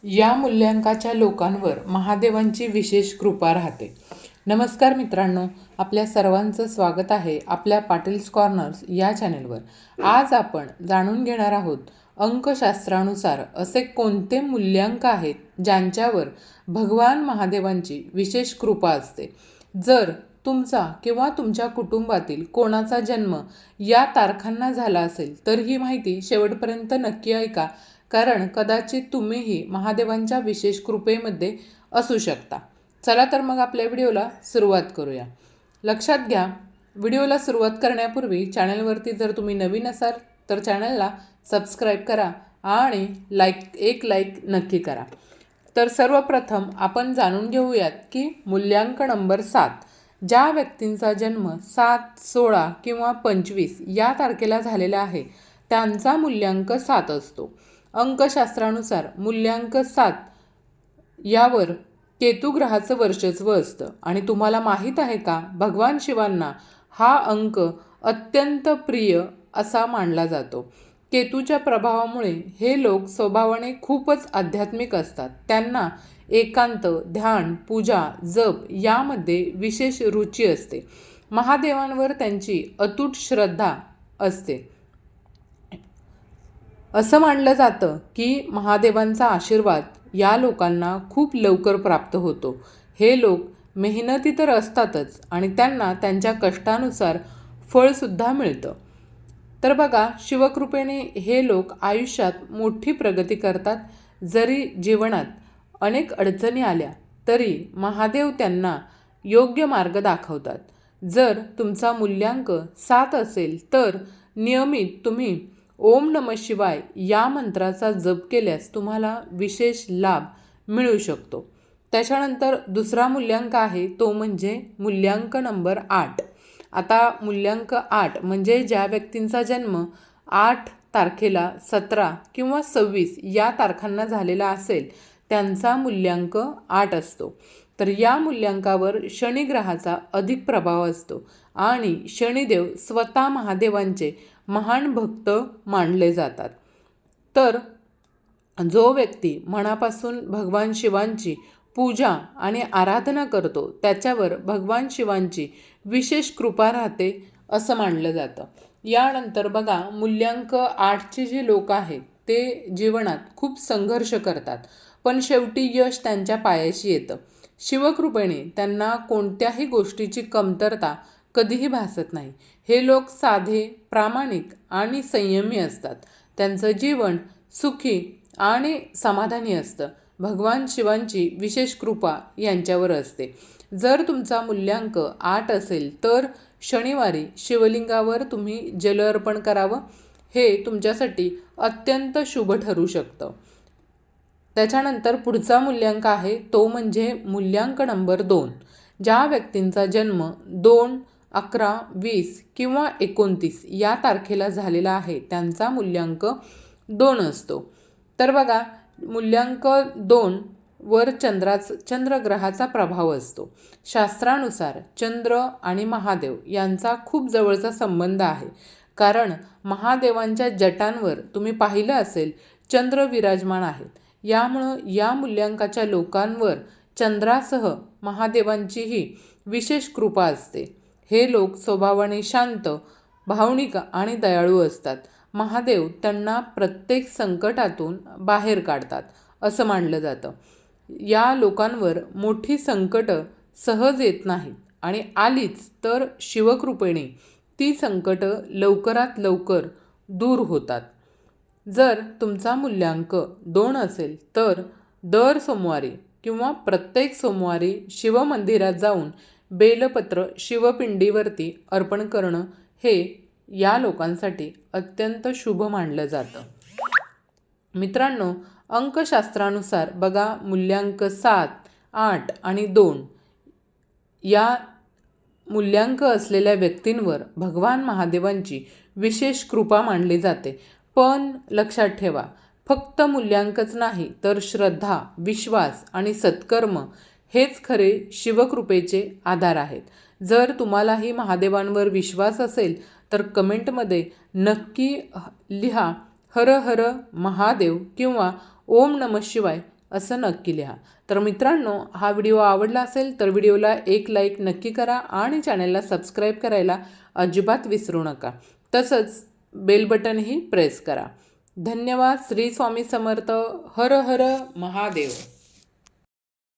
या मूल्यांकाच्या लोकांवर महादेवांची विशेष कृपा राहते. नमस्कार मित्रांनो, आपल्या सर्वांचं स्वागत आहे आपल्या पाटील्स कॉर्नर्स या चॅनेलवर. आज आपण जाणून घेणार आहोत अंकशास्त्रानुसार असे कोणते मूल्यांक आहेत ज्यांच्यावर भगवान महादेवांची विशेष कृपा असते. जर तुमचा किंवा तुमच्या कुटुंबातील कोणाचा जन्म या तारखांना झाला असेल तर ही माहिती शेवटपर्यंत नक्की ऐका, कारण कदाचित तुम्हीही महादेवांच्या विशेष कृपेमध्ये असू शकता. चला तर मग आपल्या व्हिडिओला सुरुवात करूया. लक्षात घ्या, व्हिडिओला सुरुवात करण्यापूर्वी चॅनलवरती जर तुम्ही नवीन असाल तर चॅनलला सबस्क्राईब करा आणि एक लाईक नक्की करा. तर सर्वप्रथम आपण जाणून घेऊयात की मूल्यांक नंबर 7, ज्या व्यक्तींचा जन्म 7, 16 किंवा 25 या तारखेला झालेला आहे त्यांचा मूल्यांक 7 असतो. अंकशास्त्रानुसार मूल्यांक 7 यावर केतू ग्रहाचं वर्चस्व असतं आणि तुम्हाला माहीत आहे का, भगवान शिवांना हा अंक अत्यंत प्रिय असा मानला जातो. केतूच्या प्रभावामुळे हे लोक स्वभावाने खूपच आध्यात्मिक असतात. त्यांना एकांत, ध्यान, पूजा, जप यामध्ये विशेष रुची असते. महादेवांवर त्यांची अतूट श्रद्धा असते. असं मानलं जातं की महादेवांचा आशीर्वाद या लोकांना खूप लवकर प्राप्त होतो. हे लोक मेहनती तर असतातच आणि त्यांना त्यांच्या कष्टानुसार फळसुद्धा मिळतं. तर बघा, शिवकृपेने हे लोक आयुष्यात मोठी प्रगती करतात. जरी जीवनात अनेक अडचणी आल्या तरी महादेव त्यांना योग्य मार्ग दाखवतात. जर तुमचा मूल्यांक 7 असेल तर नियमित तुम्ही ओम नमः शिवाय या मंत्राचा जप केल्यास तुम्हाला विशेष लाभ मिळू शकतो. त्याच्यानंतर दुसरा मूल्यांक आहे तो म्हणजे मूल्यांक नंबर 8. आता मूल्यांक 8 म्हणजे ज्या व्यक्तींचा जन्म 8 तारखेला, 17 किंवा 26 या तारखांना झालेला असेल त्यांचा मूल्यांक 8 असतो. तर या मूल्यांकावर शनिग्रहाचा अधिक प्रभाव असतो आणि शनिदेव स्वतः महादेवांचे महान भक्त मानले जातात. तर जो व्यक्ती मनापासून भगवान शिवांची पूजा आणि आराधना करतो त्याच्यावर भगवान शिवांची विशेष कृपा राहते असं मानलं जातं. यानंतर बघा, मूल्यांक 8चे जे लोक आहेत ते जीवनात खूप संघर्ष करतात, पण शेवटी यश त्यांच्या पायाशी येतं. शिवकृपेने त्यांना कोणत्याही गोष्टीची कमतरता कधीही भासत नाही. हे लोक साधे, प्रामाणिक आणि संयमी असतात. त्यांचं जीवन सुखी आणि समाधानी असतं. भगवान शिवांची विशेष कृपा यांच्यावर असते. जर तुमचा मूल्यांक 8 असेल तर शनिवारी शिवलिंगावर तुम्ही जल अर्पण करावं. हे तुमच्यासाठी अत्यंत शुभ ठरू शकतं. त्याच्यानंतर पुढचा मूल्यांक आहे तो म्हणजे मूल्यांक नंबर 2. ज्या व्यक्तींचा जन्म 2, 11, 20 किंवा 29 या तारखेला झालेला आहे त्यांचा मूल्यांक 2 असतो. तर बघा, मूल्यांक 2 वर चंद्रग्रहाचा प्रभाव असतो. शास्त्रानुसार चंद्र आणि महादेव यांचा खूप जवळचा संबंध आहे, कारण महादेवांच्या जटांवर तुम्ही पाहिलं असेल चंद्र विराजमान आहेत. यामुळं या मूल्यांकाच्या लोकांवर चंद्रासह महादेवांचीही विशेष कृपा असते. हे लोक स्वभावाने शांत, भावनिक आणि दयाळू असतात. महादेव त्यांना प्रत्येक संकटातून बाहेर काढतात असं मानलं जातं. या लोकांवर मोठी संकटं सहज येत नाहीत आणि आलीच तर शिवकृपेने ती संकटं लवकरात लवकर दूर होतात. जर तुमचा मूल्यांक 2 असेल तर दर सोमवारी किंवा प्रत्येक सोमवारी शिवमंदिरात जाऊन बेलपत्र शिवपिंडीवरती अर्पण करणं हे या लोकांसाठी अत्यंत शुभ मानलं जातं. मित्रांनो, अंकशास्त्रानुसार बघा, मूल्यांक 7, 8 आणि 2 या मूल्यांक असलेल्या व्यक्तींवर भगवान महादेवांची विशेष कृपा मानली जाते. पण लक्षात ठेवा, फक्त मूल्यांकच नाही तर श्रद्धा, विश्वास आणि सत्कर्म हेच खरे शिवकृपेचे आधार आहेत. जर तुम्हालाही महादेवांवर विश्वास असेल तर कमेंटमध्ये नक्की लिहा हर हर महादेव किंवा ओम नमः शिवाय असं नक्की लिहा. तर मित्रांनो, हा व्हिडिओ आवडला असेल तर व्हिडिओला एक लाईक नक्की करा आणि चॅनलला सबस्क्राईब करायला अजिबात विसरू नका. तसंच बेल बटनही प्रेस करा. धन्यवाद. श्री स्वामी समर्थ. हर हर महादेव.